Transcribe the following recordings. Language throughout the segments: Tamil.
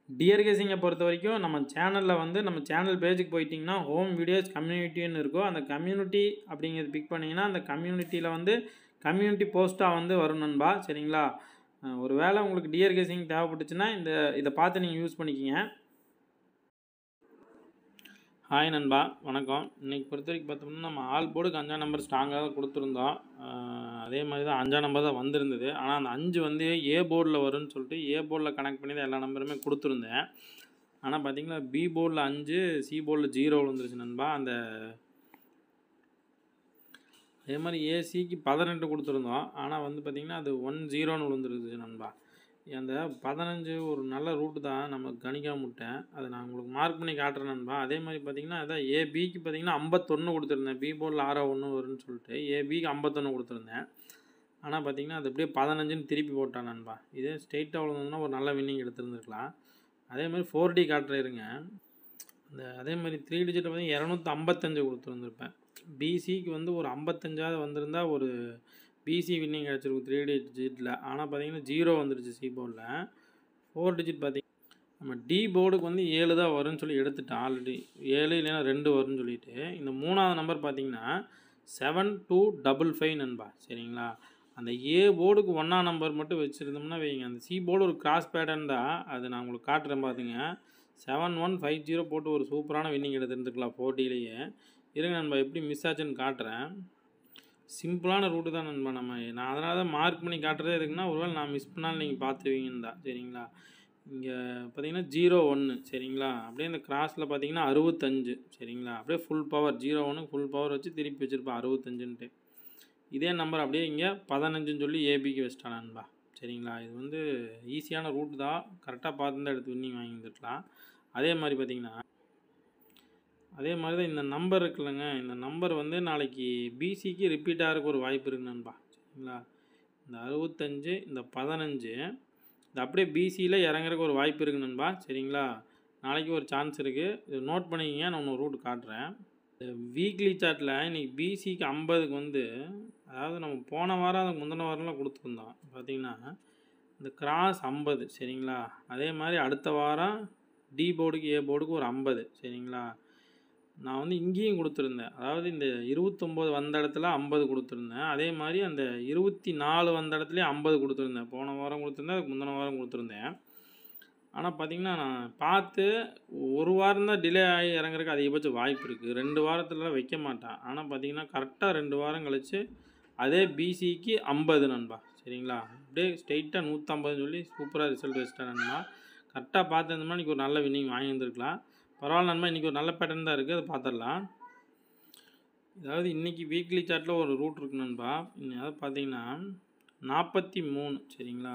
டியர் கேசிங்கை பொறுத்த வரைக்கும் நம்ம சேனலில் வந்து நம்ம சேனல் பேஜுக்கு போயிட்டிங்கன்னா ஹோம் வீடியோஸ் கம்யூனிட்டின்னு இருக்கும். அந்த கம்யூனிட்டி அப்படிங்கிறது பிக் பண்ணிங்கன்னா அந்த கம்யூனிட்டியில் வந்து கம்யூனிட்டி போஸ்ட்டாக வந்து வரும் நண்பா. சரிங்களா? ஒரு வேளை உங்களுக்கு டியர் கேசிங் தேவைப்பட்டுச்சுன்னா இதை பார்த்து நீங்கள் யூஸ் பண்ணிக்கிங்க. ஹாய் நண்பா, வணக்கம். இன்றைக்கி பொறுத்த வரைக்கும் பார்த்தோம்னா நம்ம ஆல் போர்டுக்கு 5ஆம் நம்பர் ஸ்ட்ராங்காக தான் கொடுத்துருந்தோம். அதே மாதிரி தான் 5ஆம் நம்பர் தான் வந்திருந்தது. ஆனால் அந்த 5 வந்து ஏ போர்டில் வரும்னு சொல்லிட்டு ஏ போர்டில் கனெக்ட் பண்ணி தான் எல்லா நம்பருமே கொடுத்துருந்தேன். ஆனால் பார்த்தீங்கன்னா பி போர்டில் 5, சி போர்டில் 0 விழுந்துருச்சு நண்பா. அதே மாதிரி ஏசிக்கு 18 கொடுத்துருந்தோம். ஆனால் வந்து பார்த்திங்கன்னா அது 10ன்னு விழுந்துருச்சு நண்பா. அந்த 15 ஒரு நல்ல ரூட்டு தான், நம்ம கணிக்காம விட்டேன். அதை நான் உங்களுக்கு மார்க் பண்ணி காட்டுறேன் நண்பா. அதே மாதிரி பார்த்திங்கன்னா அதான் ஏபிக்கு பார்த்திங்கன்னா 51 கொடுத்துருந்தேன். பி போர்டில் 6-1 வரும்னு சொல்லிட்டு ஏபிக்கு 51 கொடுத்துருந்தேன். ஆனால் பார்த்திங்கன்னா அது அப்படியே 15ன்னு திருப்பி போட்டான் நண்பா. இதே ஸ்ட்ரெயிட்டாக விழுந்ததுன்னா ஒரு நல்ல வின்னிங் எடுத்துருந்துருக்கலாம். அதே மாதிரி 4D காட்டுறேருங்க. அதே மாதிரி 3 டிஜிட்டை பார்த்திங்கன்னா 255 கொடுத்துருந்துருப்பேன். பிசிக்கு வந்து ஒரு 55ஆவது வந்திருந்தால் ஒரு பிசி வின்னிங் கிடச்சிருக்கும் 3 டிஜிட்டில். ஆனால் பார்த்தீங்கன்னா 0 வந்துருச்சு சி போர்டில். 4 டிஜிட் பார்த்திங்கன்னா நம்ம டி போர்டுக்கு வந்து 7 தான் வரும்னு சொல்லி எடுத்துட்டேன் ஆல்ரெடி. 7 இல்லைன்னா 2 வரும்னு சொல்லிட்டு. இந்த 3ஆவது நம்பர் பார்த்திங்கன்னா 7255 நண்பா. சரிங்களா? அந்த ஏ போர்டுக்கு 1ஆம் நம்பர் மட்டும் வச்சுருந்தோம்னா வைங்க, அந்த சி போர்டு ஒரு கிராஸ் பேட்டர்ன் தான். அது நான் உங்களுக்கு காட்டுறேன் பார்த்துங்க. 7150 போட்டு ஒரு சூப்பரான வின்னிங் எடுத்துருந்துருக்கலாம் 4Dலேயே. இருங்க நண்பா, எப்படி மிஸ் ஆச்சுன்னு காட்டுறேன். சிம்பிளான ரூட்டு தான் நண்பா. நான் அதனால தான் மார்க் பண்ணி காட்டுறதே எதுக்குன்னா, ஒருவேளை நான் மிஸ் பண்ணாலும் நீங்கள் பார்த்துவீங்கன்னு தான். சரிங்களா? இங்கே பார்த்தீங்கன்னா 01 சரிங்களா? அப்படியே இந்த கிராஸில் பார்த்தீங்கன்னா 65 சரிங்களா? அப்படியே ஃபுல் பவர் 01 ஃபுல் பவர் வச்சு திருப்பி வச்சுருப்பேன் 65ன்ட்டு. இதே நம்பர் அப்படியே இங்கே 15ன்னு சொல்லி ஏபிக்கு வச்சிட்டான் நண்பா. சரிங்களா? இது வந்து ஈஸியான ரூட்டு தான். கரெக்டாக பார்த்து தான் எடுத்து வின்னிங் வாங்கி வந்துருக்கலாம். அதே மாதிரி பார்த்தீங்கன்னா அதே மாதிரி தான் இந்த நம்பர் இருக்குல்லங்க, இந்த நம்பர் வந்து நாளைக்கு பிசிக்கு ரிப்பீட் ஆகிறதுக்கு ஒரு வாய்ப்பு இருக்குது நண்பா. சரிங்களா? இந்த 65 இந்த 15 இது அப்படியே பிசியில் இறங்குறதுக்கு ஒரு வாய்ப்பு இருக்குது நண்பா. சரிங்களா? நாளைக்கு ஒரு சான்ஸ் இருக்குது. இது நோட் பண்ணிக்கிங்க. நான் ஒரு ரூட் காட்டுறேன். வீக்லி சார்ட்டில் இன்றைக்கி பிசிக்கு 50க்கு வந்து, அதாவது நம்ம போன வாரம் அதுக்கு முந்தின வாரம்லாம் கொடுத்துருந்தோம். பார்த்திங்கன்னா இந்த கிராஸ் 50 சரிங்களா? அதே மாதிரி அடுத்த வாரம் டி போர்டுக்கு ஏ போர்டுக்கு ஒரு 50 சரிங்களா? நான் வந்து இங்கேயும் கொடுத்துருந்தேன். அதாவது இந்த 29 வந்த இடத்துல 50 கொடுத்துருந்தேன். அதே மாதிரி அந்த 24 வந்த இடத்துலையும் 50 கொடுத்துருந்தேன். போன வாரம் கொடுத்துருந்தேன், அதுக்கு முந்தின வாரம் கொடுத்துருந்தேன். ஆனால் பார்த்திங்கன்னா நான் பார்த்து ஒரு வாரம் தான் டிலே ஆகி இறங்குறதுக்கு அதிகபட்ச வாய்ப்பு இருக்குது. 2 வாரத்துலலாம் வைக்க மாட்டான். ஆனால் பார்த்திங்கன்னா கரெக்டாக 2 வாரம் கழிச்சு அதே பிசிக்கு 50 நண்பா. சரிங்களா? அப்படியே ஸ்ட்ரெயிட்டாக 150 சொல்லி சூப்பராக ரிசல்ட் வச்சுட்டேன் நண்பா. கரெக்டாக பார்த்துருந்தோம்னா இன்றைக்கி ஒரு நல்ல வின்னிங் வாங்கி வந்துருக்கலாம். பரவாயில்ல நண்பா, இன்றைக்கி ஒரு நல்ல பேட்டர்ன் தான் இருக்குது. அதை பார்த்துடலாம். அதாவது இன்றைக்கி வீக்லி சார்ட்டில் ஒரு ரூட் இருக்குது நண்பா. அதாவது பார்த்தீங்கன்னா 43 சரிங்களா?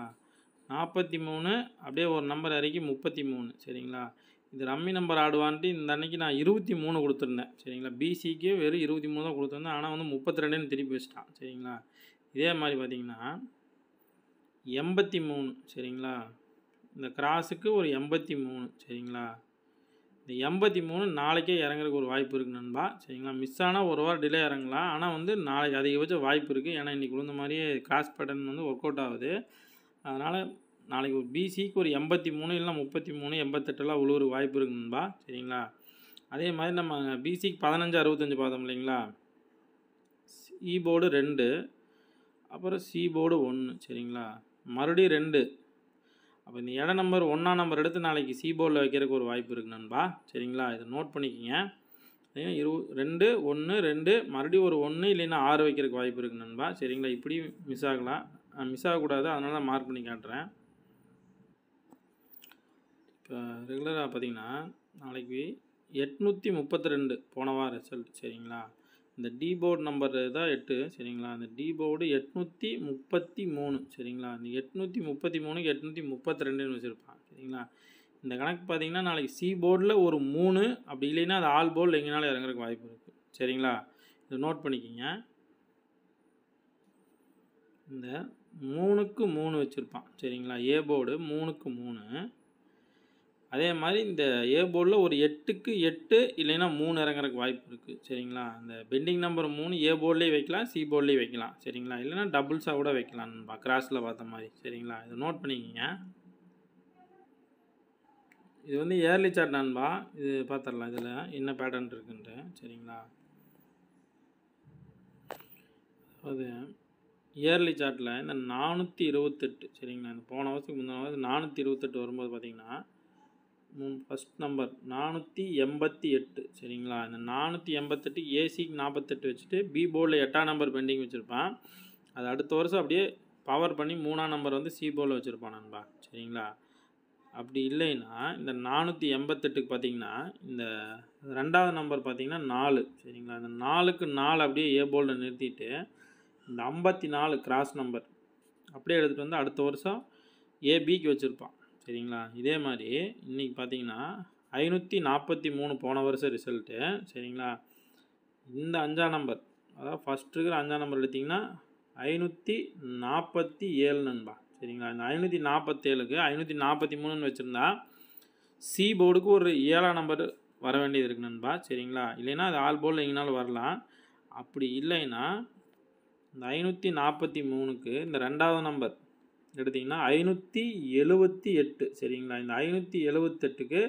43 அப்படியே ஒரு நம்பர் இறக்கி 33 சரிங்களா? இது ரம்மி நம்பர் ஆடுவான்ட்டு இந்த அன்னைக்கு நான் 23 கொடுத்துருந்தேன். சரிங்களா? பிசிக்கு வெறும் 23 தான் கொடுத்துருந்தேன். ஆனால் வந்து 32ன்னு திருப்பி வச்சிட்டான். சரிங்களா? இதே மாதிரி பார்த்தீங்கன்னா 83 சரிங்களா? இந்த கிராஸுக்கு ஒரு 83 சரிங்களா? இந்த 83 நாளைக்கே இறங்குறதுக்கு ஒரு வாய்ப்பு இருக்குது நண்பா. சரிங்களா? மிஸ் ஆனால் ஒரு வாரம் டிலே இறங்கலாம். ஆனால் வந்து நாளைக்கு அதிகபட்ச வாய்ப்பு இருக்குது. ஏன்னா இன்றைக்கி விழுந்த மாதிரியே கிராஸ் பேட்டர்ன் வந்து ஒர்க் அவுட் ஆகுது. அதனால் நாளைக்கு ஒரு பிசிக்கு ஒரு 83 இல்லைனா 33 88 விழுவுறதுக்கு வாய்ப்பு இருக்குது நண்பா. சரிங்களா? அதே மாதிரி நம்ம பிசிக்கு 15 65 பார்த்தோம் இல்லைங்களா? சி போர்டு 2 அப்புறம் சி போர்டு 1 சரிங்களா? மறுபடியும் 2. அப்போ இந்த இட நம்பர் 1ஆம் நம்பர் எடுத்து நாளைக்கு சி போர்டில் வைக்கிறதுக்கு ஒரு வாய்ப்பு இருக்குது நண்பா. சரிங்களா? இதை நோட் பண்ணிக்கிங்க. 2 1 2 மறுபடியும் ஒரு 1 இல்லைன்னா 6 வைக்கிறதுக்கு வாய்ப்பு இருக்குது நண்பா. சரிங்களா? இப்படி மிஸ் ஆகலாம். மிஸ் ஆகக்கூடாது. அதனால தான் மார்க் பண்ணி காட்டுறேன். இப்போ ரெகுலராக பார்த்திங்கன்னா நாளைக்கு 832 போன வாரம் ரிசல்ட். சரிங்களா? இந்த டி போர்டு நம்பர் தான் 8 சரிங்களா? அந்த டி போர்டு 833 சரிங்களா? இந்த 833க்கு 832ன்னு வச்சுருப்பான். சரிங்களா? இந்த கணக்கு பார்த்திங்கன்னா நாளைக்கு சி போர்டில் ஒரு 3 அப்படி இல்லைன்னா அது ஆல் போர்டில் எங்கேனாலும் இறங்குறதுக்கு வாய்ப்பு இருக்குது. சரிங்களா? இதை நோட் பண்ணிக்கிங்க. இந்த 3க்கு 3 வச்சுருப்பான். சரிங்களா? ஏ போர்டு 3க்கு 3. அதே மாதிரி இந்த ஏ போர்டில் ஒரு 8க்கு 8 இல்லைன்னா 3 இறங்குறதுக்கு வாய்ப்பு இருக்குது. சரிங்களா? அந்த பெண்டிங் நம்பர் 3 ஏ போர்ட்லேயே வைக்கலாம், சி போர்ட்லேயே வைக்கலாம். சரிங்களா? இல்லைனா டபுள்ஸாக கூட வைக்கலாம் கிராஸில் பார்த்த மாதிரி. சரிங்களா? இதை நோட் பண்ணிக்கிங்க. இது வந்து இயர்லி சார்ட் நண்பா. இது பார்த்துடலாம் இதில் என்ன பேட்டர்ன் இருக்குன்ட்டு. சரிங்களா, அது இயர்லி சார்ட்டில் இந்த 428 சரிங்களா, இந்த போன வருஷத்துக்கு முந்தின வருஷம் 428 வரும்போது பார்த்தீங்கன்னா ஃபஸ்ட் நம்பர் 488 சரிங்களா. இந்த 488 ஏசிக்கு 48 வச்சுட்டு பி போர்டில் 8ஆம் நம்பர் பெண்டிங் வச்சுருப்பான். அது அடுத்த வருஷம் அப்படியே பவர் பண்ணி 3ஆம் நம்பர் வந்து சி போர்டில் வச்சுருப்பான் நண்பா. சரிங்களா, அப்படி இல்லைன்னா இந்த 488க்கு பார்த்தீங்கன்னா இந்த 2ஆவது நம்பர் பார்த்தீங்கன்னா 4 சரிங்களா. இந்த 4க்கு 4 அப்படியே ஏ போர்டில் நிறுத்திட்டு இந்த 54 கிராஸ் நம்பர் அப்படியே எடுத்துகிட்டு வந்து அடுத்த வருஷம் ஏபிக்கு வச்சுருப்பான். சரிங்களா, இதே மாதிரி இன்றைக்கி பார்த்தீங்கன்னா 543 போன வருஷம் ரிசல்ட்டு. சரிங்களா, இந்த 5ஆம் நம்பர் அதாவது ஃபஸ்ட் இருக்கிற 5ஆம் நம்பர் எடுத்திங்கன்னா 547 நண்பா. சரிங்களா, இந்த 547க்கு 543ன்னு வச்சுருந்தா சி போர்டுக்கு ஒரு 7ஆம் நம்பர் வர வேண்டியது இருக்குது நண்பா. சரிங்களா, இல்லைன்னா அது ஆல் போர்டில் எங்கேனாலும் வரலாம். அப்படி இல்லைன்னா இந்த 543க்கு இந்த 2ஆவது நம்பர் எடுத்திங்கன்னா 578 சரிங்களா. இந்த 578க்கு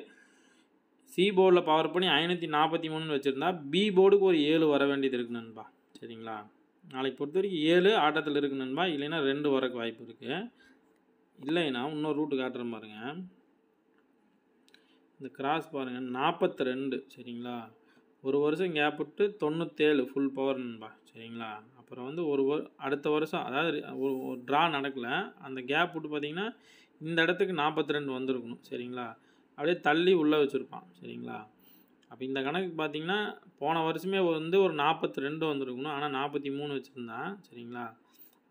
சி போர்டில் பவர் பண்ணி 543ன்னு வச்சுருந்தா பி போர்டுக்கு ஒரு 7 வர வேண்டியது இருக்குது நண்பா. சரிங்களா, நாளைக்கு பொறுத்த வரைக்கும் 7 ஆட்டத்தில் இருக்குது நண்பா. இல்லைன்னா 2 வரக்கு வாய்ப்பு இருக்குது. இல்லைன்னா இன்னொரு ரூட்டு காட்டுறேன் பாருங்கள். இந்த கிராஸ் பாருங்கள் 42 சரிங்களா, ஒரு வருஷம் கேப் விட்டு 97 ஃபுல் பவர் நண்பா. சரிங்களா, அப்புறம் வந்து அடுத்த வருஷம் அதாவது ஒரு ட்ரா நடக்கலை, அந்த கேப் விட்டு பார்த்திங்கன்னா இந்த இடத்துக்கு 42 வந்திருக்கணும். சரிங்களா, அப்படியே தள்ளி உள்ளே வச்சுருப்பான். சரிங்களா, அப்போ இந்த கணக்கு பார்த்திங்கன்னா போன வருஷமே வந்து ஒரு 42 வந்திருக்கணும், ஆனால் 43 வச்சுருந்தான். சரிங்களா,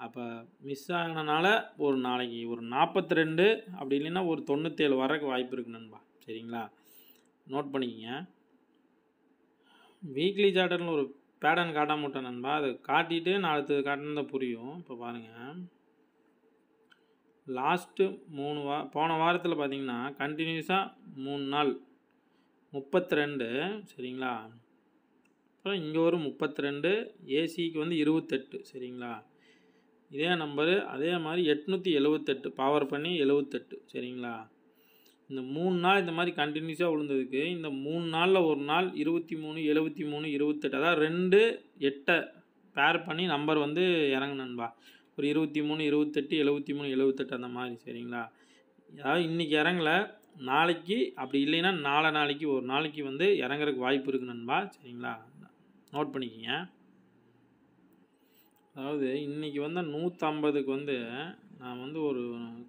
அப்போ மிஸ் ஆகினால ஒரு நாளைக்கு ஒரு 42 அப்படி இல்லைன்னா ஒரு 97 வரக்கு வாய்ப்பு இருக்குது நண்பா. சரிங்களா, நோட் பண்ணிக்கிங்க. வீக்லி சார்ட்டரில் ஒரு பேட்டர்ன் காட்டாம விட்டேன் நண்பா. அதை காட்டிட்டு நான் அடுத்தது காட்டினா புரியும். இப்போ பாருங்கள், லாஸ்ட்டு 3 போன வாரத்தில் பார்த்தீங்கன்னா கண்டினியூஸாக 3 நாள் 32 சரிங்களா, அப்புறம் இங்கே ஒரு 32, ஏசிக்கு வந்து 28 சரிங்களா. இதே நம்பரு அதே மாதிரி 878 பவர் பண்ணி 78 சரிங்களா. இந்த 3 நாள் இந்த மாதிரி கண்டினியூஸாக விழுந்ததுக்கு இந்த 3 நாளில் ஒரு நாள் 23, 73, 28 அதாவது 2 8 பேர் பண்ணி நம்பர் வந்து இறங்குனன்பா. ஒரு 23, 28, 73, 78 அந்த மாதிரி சரிங்களா. அதாவது இன்றைக்கி இறங்கலை, நாளைக்கு அப்படி இல்லைன்னா நாளைக்கு ஒரு நாளைக்கு வந்து இறங்குறதுக்கு வாய்ப்பு இருக்குது நண்பா. சரிங்களா, நோட் பண்ணிக்கிங்க. அதாவது இன்றைக்கி வந்து 150க்கு வந்து நான் வந்து ஒரு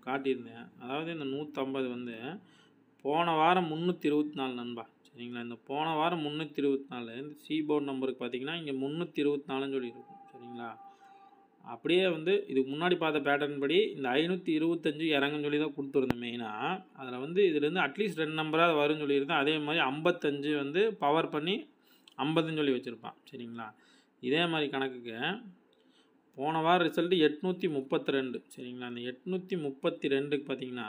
காட்டியிருந்தேன். அதாவது இந்த 150 வந்து போன வாரம் 324 நண்பா. சரிங்களா, இந்த போன வாரம் 324 இந்த சி போர்டு நம்பருக்கு பார்த்தீங்கன்னா இங்கே 324ன்னு சொல்லியிருக்கும். சரிங்களா, அப்படியே வந்து இதுக்கு முன்னாடி பார்த்த பேட்டர்ன் படி இந்த 525 இறங்குன்னு சொல்லி தான் கொடுத்துருந்தேன் மெயினாக. அதில் வந்து இதுலேருந்து அட்லீஸ்ட் 2 நம்பராக வரும்னு சொல்லியிருந்தேன். அதே மாதிரி 55 வந்து பவர் பண்ணி 50ன்னு சொல்லி வச்சுருப்பான். சரிங்களா, இதே மாதிரி கணக்குக்கு போன வாரம் ரிசல்ட்டு 832 சரிங்களா. அந்த 832க்கு பார்த்தீங்கன்னா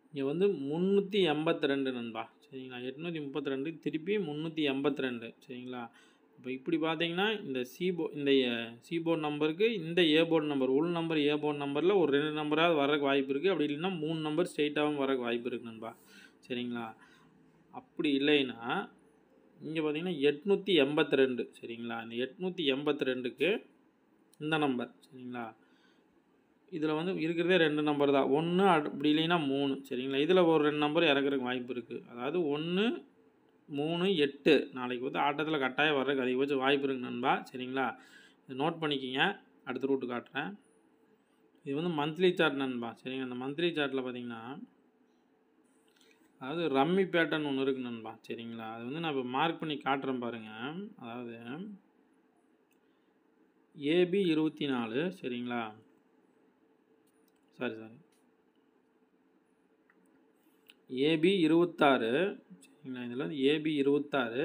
இங்கே வந்து 382 நண்பா. சரிங்களா, 832 திருப்பி 382 சரிங்களா. இப்போ இப்படி பார்த்தீங்கன்னா இந்த சி போர்டு நம்பருக்கு இந்த ஏ போர்டு நம்பர் உள் நம்பர் ஏ போர்டு நம்பரில் ஒரு 2 நம்பராவது வரக்கு வாய்ப்பு இருக்குது. அப்படி இல்லைன்னா 3 நம்பர் ஸ்ட்ரெயிட்டாகவும் வரக்கு வாய்ப்பு இருக்குது நண்பா. சரிங்களா, அப்படி இல்லைன்னா இங்கே பார்த்தீங்கன்னா 882 சரிங்களா. இந்த 882க்கு இந்த நம்பர் சரிங்களா. இதில் வந்து இருக்கிறதே 2 நம்பர் தான், 1 அப்படி இல்லைன்னா 3 சரிங்களா. இதில் ஒரு 2 நம்பர் இறக்குறதுக்கு வாய்ப்பு இருக்குது. அதாவது 1, 3, 8 நாளைக்கு வந்து ஆட்டத்தில் கட்டாயம் வர்றதுக்கு அதிகபட்சம் வாய்ப்பு இருக்குது நண்பா. சரிங்களா, இதை நோட் பண்ணிக்கிங்க. அடுத்த ரூட்டு காட்டுறேன். இது வந்து மந்த்லி சார்ட் நண்பா. சரிங்க, அந்த மந்த்லி சார்ட்டில் பார்த்தீங்கன்னா அதாவது ரம்மி பேட்டர்ன் ஒன்று இருக்குது நண்பா. சரிங்களா, அது வந்து நான் இப்போ மார்க் பண்ணி காட்டுறேன் பாருங்கள். அதாவது ஏபி 24 சரிங்களா, சாரி ஏபி 26 சரிங்களா. இதில் வந்து ஏபி 26,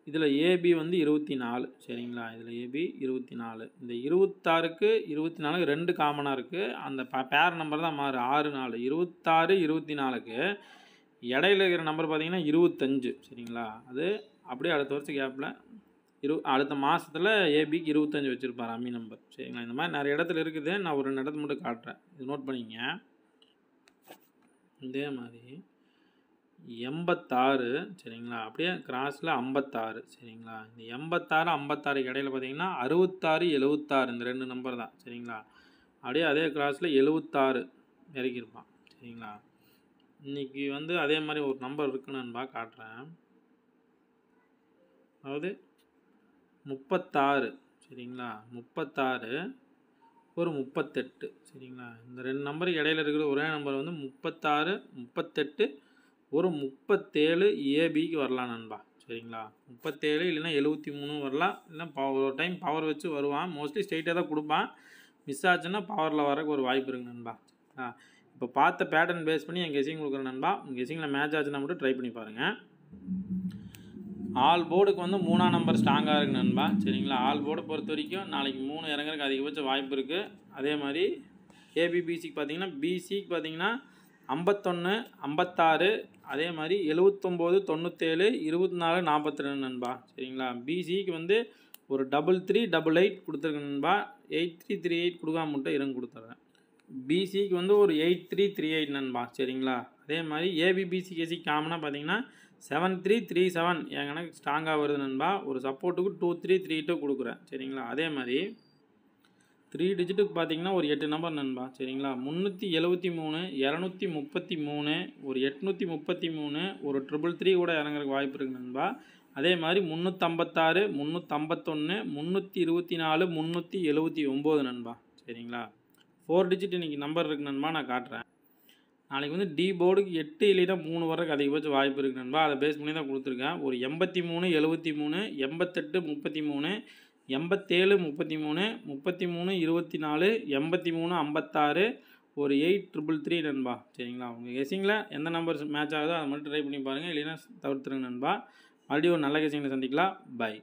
இதில் ஏபி வந்து 24 சரிங்களா. இதில் ஏபி 24, இந்த 26க்கு 24 2 காமனாக இருக்குது. அந்த பேர் நம்பர் தான் மாறு 6 4 26 24க்கு இடையில இருக்கிற நம்பர் பார்த்தீங்கன்னா 25 சரிங்களா. அது அப்படியே அடுத்த வருஷம் கேப்பில் அடுத்த மாதத்தில் ஏபிக்கு 25 வச்சுருப்பார் அம்மி நம்பர். சரிங்களா, இந்த மாதிரி நிறைய இடத்துல இருக்குது. நான் ஒரு 2 இடத்துல மட்டும் காட்டுறேன், இது நோட் பண்ணிங்க. இதே மாதிரி 86 சரிங்களா? அப்படியே கிராஸில் 56 சரிங்களா? இந்த 86, 56க்கு இடையில பார்த்தீங்கன்னா 66, 76 இந்த 2 நம்பர் தான் சரிங்களா? அப்படியே அதே கிராஸில் 76 இறக்கியிருப்பான் சரிங்களா? இன்றைக்கி வந்து அதே மாதிரி ஒரு நம்பர் இருக்குன்னு நண்பா காட்டுறேன். அதாவது 36 சரிங்களா? 36 ஒரு 38 சரிங்களா? இந்த 2 நம்பருக்கு இடையில இருக்கிற ஒரே நம்பர் வந்து 36, 38 ஒரு 37 ஏபிக்கு வரலாம் நண்பா சரிங்களா? 37 இல்லைன்னா 73 வரலாம். இல்லைன்னா ஒரு டைம் பவர் வச்சு வருவான். மோஸ்ட்லி ஸ்ட்ரெயிட்டாக தான் கொடுப்பான். மிஸ் ஆச்சுன்னா பவரில் வரக்கு ஒரு வாய்ப்பு இருக்குது நண்பா. இப்போ பார்த்த பேட்டர்ன் பேஸ் பண்ணி என் கெஸிங் கொடுக்குறேன் நண்பா. கெஸிங்கில் மேட்ச் ஆச்சுன்னா மட்டும் ட்ரை பண்ணி பாருங்கள். ஆல் போர்டுக்கு வந்து 3ஆம் நம்பர் ஸ்ட்ராங்காக இருக்குது நண்பா சரிங்களா? ஆல் போர்டை பொறுத்த வரைக்கும் நாளைக்கு 3 இறங்குறதுக்கு அதிகபட்ச வாய்ப்பு இருக்குது. அதே மாதிரி ஏபிபிசிக்கு பார்த்தீங்கன்னா பிசிக்கு பார்த்தீங்கன்னா 51, 56 அதே மாதிரி 79, 97, 24, 42 நண்பா சரிங்களா? பிசிக்கு வந்து ஒரு 33, 88 கொடுத்துருக்கேன் நண்பா. 8338 கொடுக்காம மட்டும் இருங்க கொடுத்துட்றேன். பிசிக்கு வந்து ஒரு 8338 நண்பா சரிங்களா? அதே மாதிரி ஏபிபிசி கேசி காமனாக பார்த்தீங்கன்னா 7337 என் கணக்கு ஸ்ட்ராங்காக வருது நண்பா. ஒரு சப்போர்ட்டுக்கு 2332 கொடுக்குறேன் சரிங்களா? அதே மாதிரி 3 டிஜிட்டுக்கு பார்த்தீங்கன்னா ஒரு 8 நம்பர் நண்பா சரிங்களா? 373, 233, ஒரு 833, ஒரு 333 கூட இறங்குறதுக்கு வாய்ப்பு இருக்குது நண்பா. அதே மாதிரி 356, 351, 324, 379 நண்பா சரிங்களா? 4 டிஜிட் இன்றைக்கி நம்பர் இருக்குது நண்பா. நான் காட்டுறேன். நாளைக்கு வந்து டி போர்டுக்கு 8 இல்லைன்னா 3 வரக்கு அதிகபட்சம் வாய்ப்பு இருக்குது நண்பா. அதை பேஸ் பண்ணி தான் கொடுத்துருக்கேன். ஒரு 83, 73, 88, 33, 87, 33, 33, 24, 83, 56, ஒரு 8333 நண்பா சரிங்களா? உங்கள் கெஸிங்கில் எந்த நம்பர் மேட்ச் ஆகுதோ அதை மட்டும் ட்ரை பண்ணி பாருங்கள். இல்லைன்னா தவிர்த்துருங்க நண்பா. மறுபடியும் ஒரு நல்ல கெஸிங்கில் சந்திக்கலாம். பை.